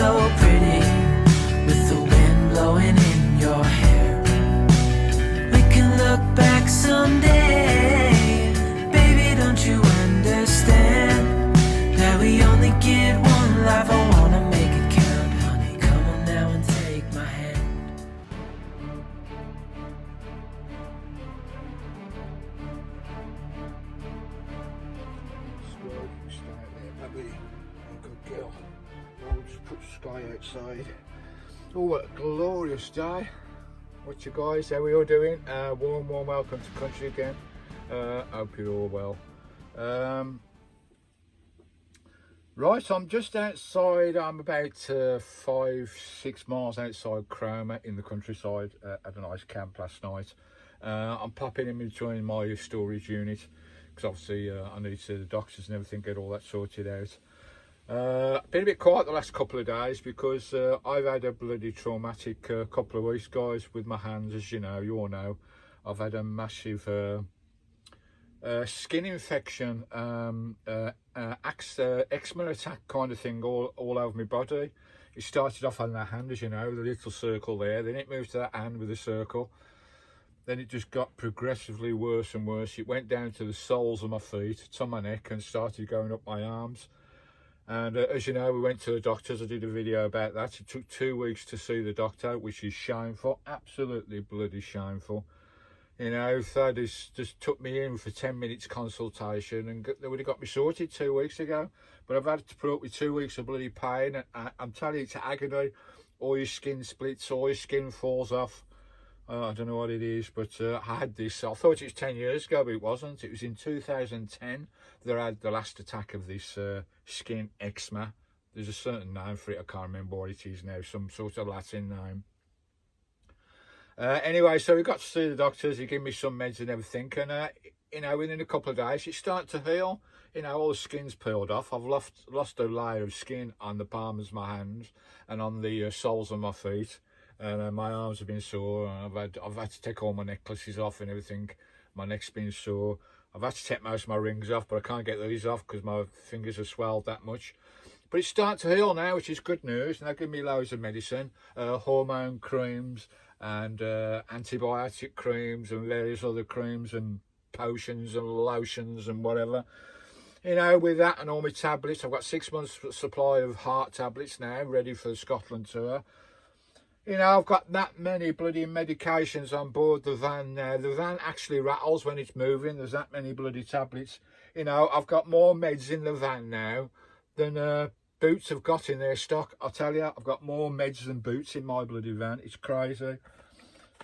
so pretty, with the wind blowing in your hair. We can look back someday, baby, don't you understand that we only get one life? I wanna make it count, honey, come on now and take my hand. Stay out there, baby. Good girl. I'll just put Skye outside. Oh, what a glorious day. What you guys, how are we all doing? Warm welcome to country again. Hope you're all well. Right, I'm just outside. I'm about 5-6 miles outside Cromer in the countryside. Had a nice camp last night. I'm popping in between my storage unit because obviously I need to see the doctors and everything, get all that sorted out. Been a bit quiet the last couple of days because I've had a bloody traumatic couple of weeks, guys, with my hands. As you know, you all know, I've had a massive skin infection, eczema attack kind of thing all over my body. It started off on the hand, as you know, the little circle there, then it moved to that hand with a circle, then it just got progressively worse and worse. It went down to the soles of my feet, to my neck, and started going up my arms. And as you know, we went to the doctors. I did a video about that. It took 2 weeks to see the doctor, which is shameful, absolutely bloody shameful. You know, if they just took me in for 10 minutes consultation and they would have got me sorted 2 weeks ago. But I've had to put up with 2 weeks of bloody pain. And I'm telling you, it's agony. All your skin splits, all your skin falls off. I don't know what it is, but I had this. I thought it was 10 years ago, but it wasn't. It was in 2010 that I had the last attack of this skin eczema. There's a certain name for it. I can't remember what it is now. Some sort of Latin name. Anyway, so we got to see the doctors. He gave me some meds and everything, and you know, within a couple of days it's starting to heal. You know, all the skin's peeled off. I've lost a layer of skin on the palms of my hands and on the soles of my feet, and my arms have been sore. I've had to take all my necklaces off and everything. My neck's been sore. I've had to take most of my rings off, but I can't get these off because my fingers are swelled that much. But it's starting to heal now, which is good news. And they give me loads of medicine, hormone creams, and antibiotic creams and various other creams and potions and lotions and whatever. You know, with that and all my tablets, I've got 6 months supply of heart tablets now, ready for the Scotland tour. You know, I've got that many bloody medications on board the van now. The van actually rattles when it's moving. There's that many bloody tablets. You know, I've got more meds in the van now than Boots have got in their stock. I'll tell you, I've got more meds than Boots in my bloody van. It's crazy.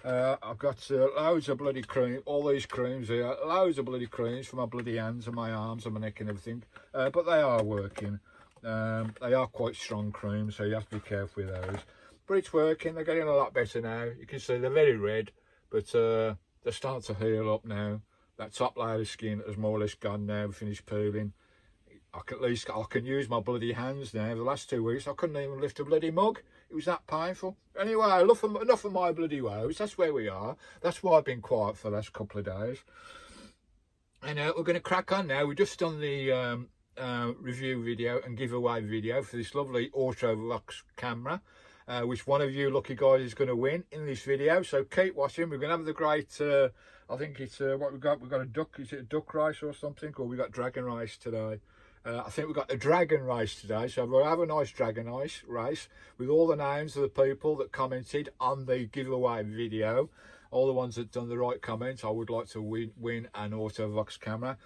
I've got loads of bloody cream, all these creams here, loads of bloody creams for my bloody hands and my arms and my neck and everything. But they are working. They are quite strong creams, so you have to be careful with those. But it's working. They're getting a lot better now. You can see they're very red, but they're starting to heal up now. That top layer of skin has more or less gone now, finished peeling. I can use my bloody hands now. The last 2 weeks I couldn't even lift a bloody mug. It was that painful. Anyway, enough of my bloody woes. That's where we are. That's why I've been quiet for the last couple of days. And we're going to crack on now. We've just done the review video and giveaway video for this lovely Autovox camera, which one of you lucky guys is going to win in this video. So keep watching. We're going to have the great I think it's what we've got a duck. Is it a duck race or something, or we got dragon race today? I think we've got the dragon race today, so we'll have a nice dragon race with all the names of the people that commented on the giveaway video. All the ones that done the right comments, I would like to win an Autovox camera.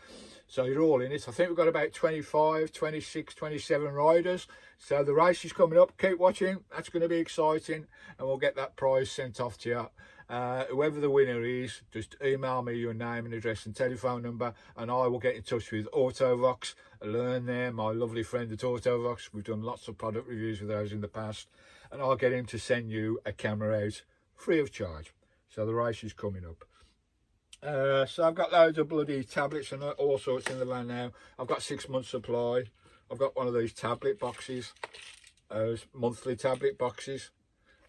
So you're all in it. I think we've got about 25, 26, 27 riders. So the race is coming up. Keep watching. That's going to be exciting, and we'll get that prize sent off to you. Whoever the winner is, just email me your name and address and telephone number, and I will get in touch with Autovox. Learn there, my lovely friend at Autovox. We've done lots of product reviews with those in the past, and I'll get him to send you a camera out free of charge. So the race is coming up. So I've got loads of bloody tablets and all sorts in the van now. I've got 6 months supply. I've got one of these tablet boxes, monthly tablet boxes.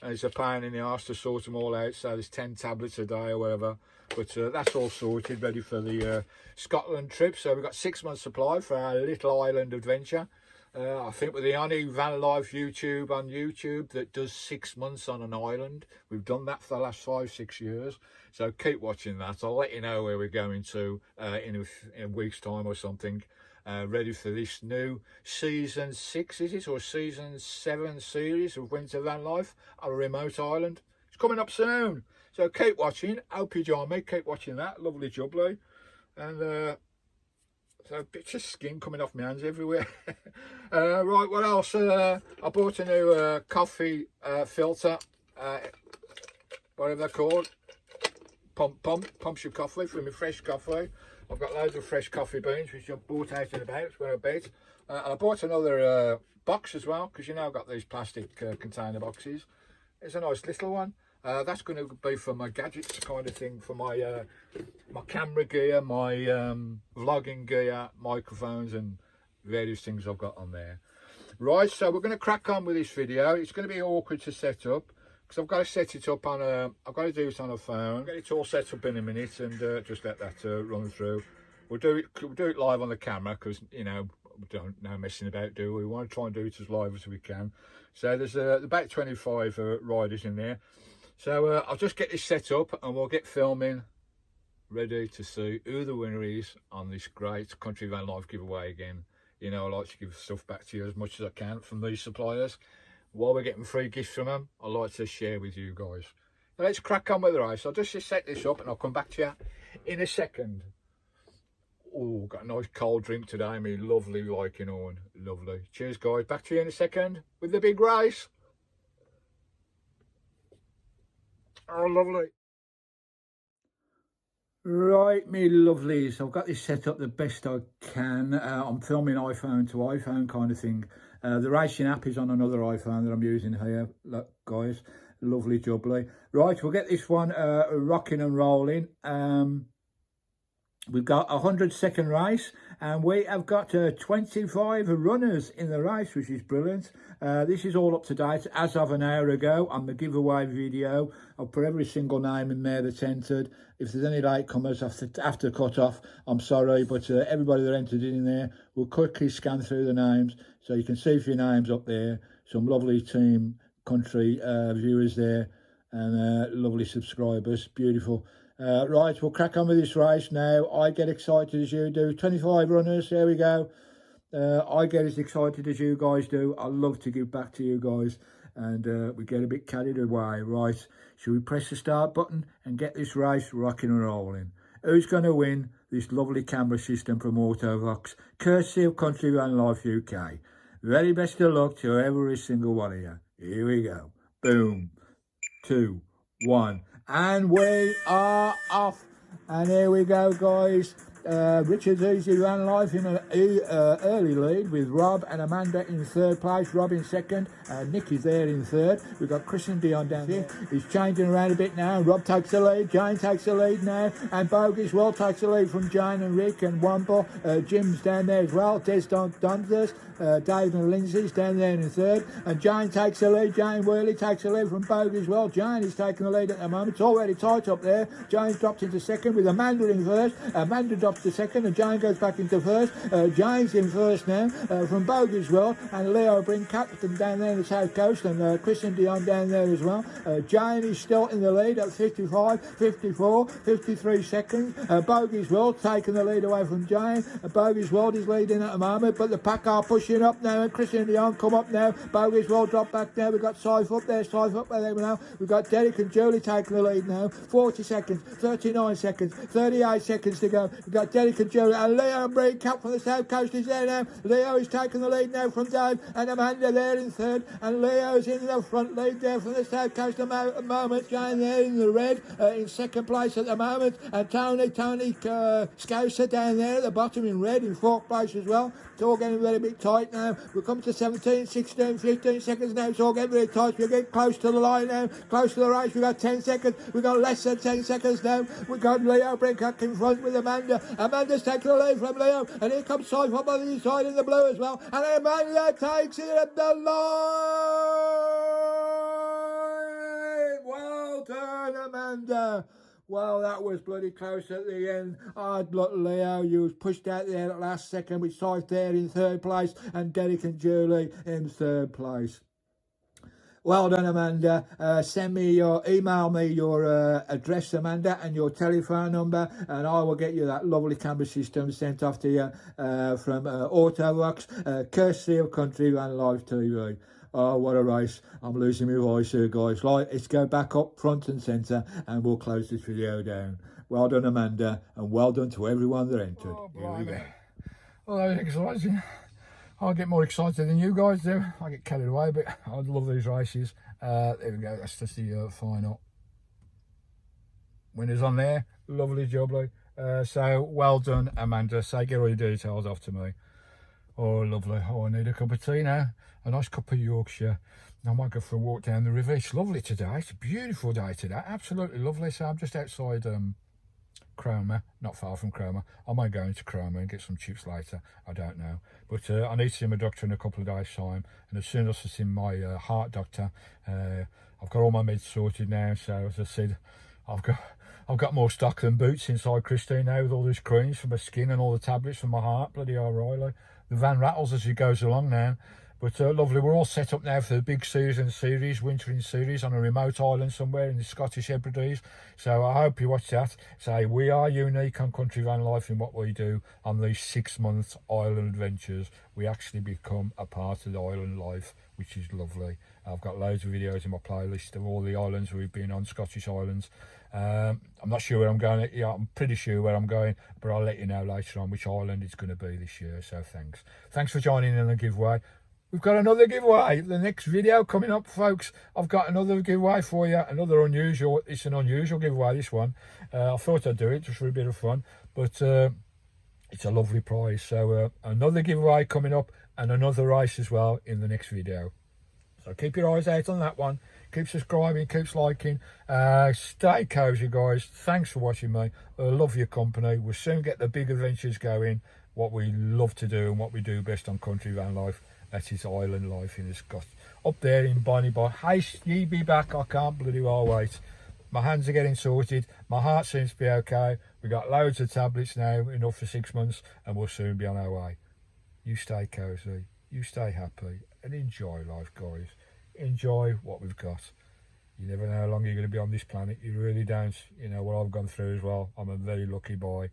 And it's a pain in the arse to sort them all out, so there's 10 tablets a day or whatever. But that's all sorted, ready for the Scotland trip. So we've got 6 months supply for our little island adventure. I think we're the only Vanlife YouTube on YouTube that does 6 months on an island. We've done that for the last 5-6 years. So keep watching that. I'll let you know where we're going to in a week's time or something. Ready for this new season 6, is it? Or season 7 series of Winter Van Life on a remote island. It's coming up soon. So keep watching. Hope you join me. Keep watching that. Lovely jubbly. And so bits of skin coming off my hands everywhere. Right, what else? I bought a new coffee filter, whatever they're called. Pumps your coffee for my fresh coffee. I've got loads of fresh coffee beans which I've bought out and about for a bit. And I bought another box as well, because you know I've got these plastic container boxes. It's a nice little one. That's going to be for my gadgets kind of thing, for my my camera gear, my vlogging gear, microphones and various things I've got on there. Right, so we're going to crack on with this video. It's going to be awkward to set up because I've got to set it up on I've got to do it on a phone. Get it all set up in a minute and just let that run through. We'll do it live on the camera because, you know, we don't know messing about, do we? We want to try and do it as live as we can. So there's about 25 riders in there. So I'll just get this set up and we'll get filming, ready to see who the winner is on this great Country Van Life giveaway again. You know, I like to give stuff back to you as much as I can from these suppliers. While we're getting free gifts from them, I like to share with you guys. So let's crack on with the race. I'll just set this up and I'll come back to you in a second. Oh, got a nice cold drink today, me lovely liking on. Lovely. Cheers guys, back to you in a second with the big race. Oh, lovely. Right, me lovelies, I've got this set up the best I can. I'm filming iPhone to iPhone kind of thing. The racing app is on another iPhone that I'm using here. Look, guys, lovely jubbly. Right, we'll get this one rocking and rolling. We've got a 100-second race and we have got 25 runners in the race, which is brilliant. This is all up to date as of an hour ago on the giveaway video. I'll put every single name in there that's entered. If there's any latecomers after cut off, I'm sorry, but everybody that entered in there, we'll quickly scan through the names so you can see if your name's up there. Some lovely Team Country viewers there and lovely subscribers, beautiful. Right, we'll crack on with this race now. I get excited as you do. 25 runners, there we go. I get as excited as you guys do. I love to give back to you guys and we get a bit carried away. Right, should we press the start button and get this race rocking and rolling? Who's going to win this lovely camera system from Autovox, courtesy of Countryvanlifeuk UK? Very best of luck to every single one of you. Here we go. Boom. 2, 1. And we are off. And here we go, guys. Richard's Easy Van Life in an early lead with Rob and Amanda in third place. Rob in second. Nick is there in third. We've got Chris and Dion down here. He's changing around a bit now. Rob takes the lead. Jane takes the lead now. And Bogus well takes the lead from Jane and Rick and Wonderfull. Jim's down there as well. Des Dunthers. Dave and Lindsay's down there in third. And Jane takes the lead. Jane Worley takes the lead from Bogus well. Jane is taking the lead at the moment. It's already tight up there. Jane's dropped into second with Amanda in first. Amanda drops to second and Jane goes back into first. Jane's in first now from Bogus well. And Leo bring Captain down there in the south coast and Chris and Dion down there as well. Jane is still in the lead at 55, 54, 53 seconds. Bogus well taking the lead away from Jane. Bogus World is leading at the moment, but the pack are pushing up now and Chris and Dion come up now. Bogus well drop back now. We've got Sife up there, Sife up there now. We've got Derek and Julie taking the lead now. 40 seconds, 39 seconds, 38 seconds to go. We've got Derek and Julie and Leo and Bree Cap from the south coast is there now. Leo is taking the lead now from Dave and Amanda there in third and Leo's in the front lead there from the south coast at the moment. Jane there in the red in second place at the moment and Tony Scouser down there at the bottom in red in fourth place as well. It's all getting very bit tight now. We're coming to 17, 16, 15 seconds now. It's all getting very tight. We're getting close to the line now. Close to the race. We've got 10 seconds. We've got less than 10 seconds now. We've got Leo Brinkhock in front with Amanda. Amanda's taking the lead from Leo. And here comes Sife up on the inside in the blue as well. And Amanda takes it at the line. Well done, Amanda. Well, that was bloody close at the end. Hard luck, Leo. You was pushed out there at last second with Scythe there in third place and Derek and Julie in third place. Well done, Amanda. Email me your address, Amanda, and your telephone number, and I will get you that lovely camera system sent off to you from Autovox, courtesy of Countryvanlifeuk TV. Oh, what a race. I'm losing my voice here, guys. Let's go back up front and centre, and we'll close this video down. Well done, Amanda, and well done to everyone that entered. Oh, Here we go. Well, that was exciting. I get more excited than you guys do. I get carried away, but I love these races. There we go, that's just the final. Winners on there, lovely jubbly. So well done, Amanda. So get all your details off to me. Oh, lovely. Oh, I need a cup of tea now. A nice cup of Yorkshire. I might go for a walk down the river. It's lovely today. It's a beautiful day today. Absolutely lovely. So I'm just outside Cromer, not far from Cromer. I might go into Cromer and get some chips later. I don't know. But I need to see my doctor in a couple of days' time. And as soon as I see my heart doctor, I've got all my meds sorted now. So as I said, I've got more stock than boots inside Christine now with all these creams for my skin and all the tablets for my heart. Bloody O'Reilly. The van rattles as he goes along now. But lovely, we're all set up now for the big season series, wintering series on a remote island somewhere in the Scottish Hebrides. So I hope you watch that. So we are unique on Country Van Life in what we do on these 6-month island adventures. We actually become a part of the island life, which is lovely. I've got loads of videos in my playlist of all the islands we've been on, Scottish islands. I'm not sure where I'm going. Yeah, I'm pretty sure where I'm going, but I'll let you know later on which island it's going to be this year. So thanks for joining in the giveaway. We've got another giveaway. The next video coming up, folks. I've got another giveaway for you. Another unusual. It's an unusual giveaway, this one. I thought I'd do it just for a bit of fun, but it's a lovely prize. So another giveaway coming up and another race as well in the next video. So keep your eyes out on that one. Keep subscribing, keep liking. Stay cozy, guys. Thanks for watching me. I love your company. We'll soon get the big adventures going. What we love to do and what we do best on Country Van Life. That is island life in the Scot. Up there in Bonnie Boy. Hey, ye be back. I can't bloody well wait. My hands are getting sorted. My heart seems to be okay. We got loads of tablets now, enough for 6 months, and we'll soon be on our way. You stay cozy. You stay happy and enjoy life, guys. Enjoy what we've got. You never know how long you're going to be on this planet. You really don't. You know what I've gone through as well. I'm a very lucky boy.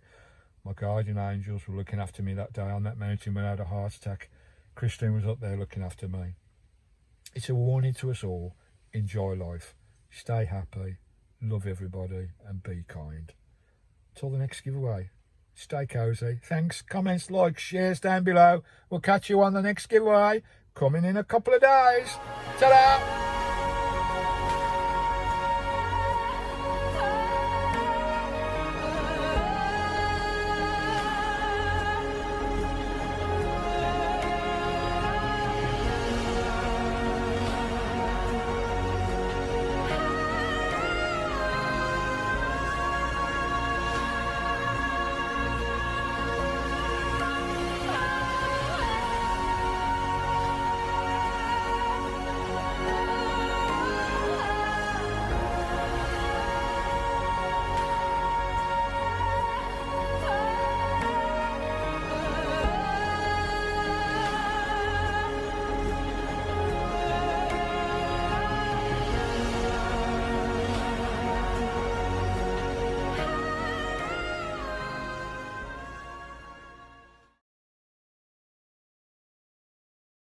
My guardian angels were looking after me that day on that mountain when I had a heart attack. Christine was up there looking after me. It's a warning to us all. Enjoy life. Stay happy. Love everybody and be kind. Till the next giveaway. Stay cozy. Thanks. Comments, likes, shares down below. We'll catch you on the next giveaway. Coming in a couple of days. Ta-da!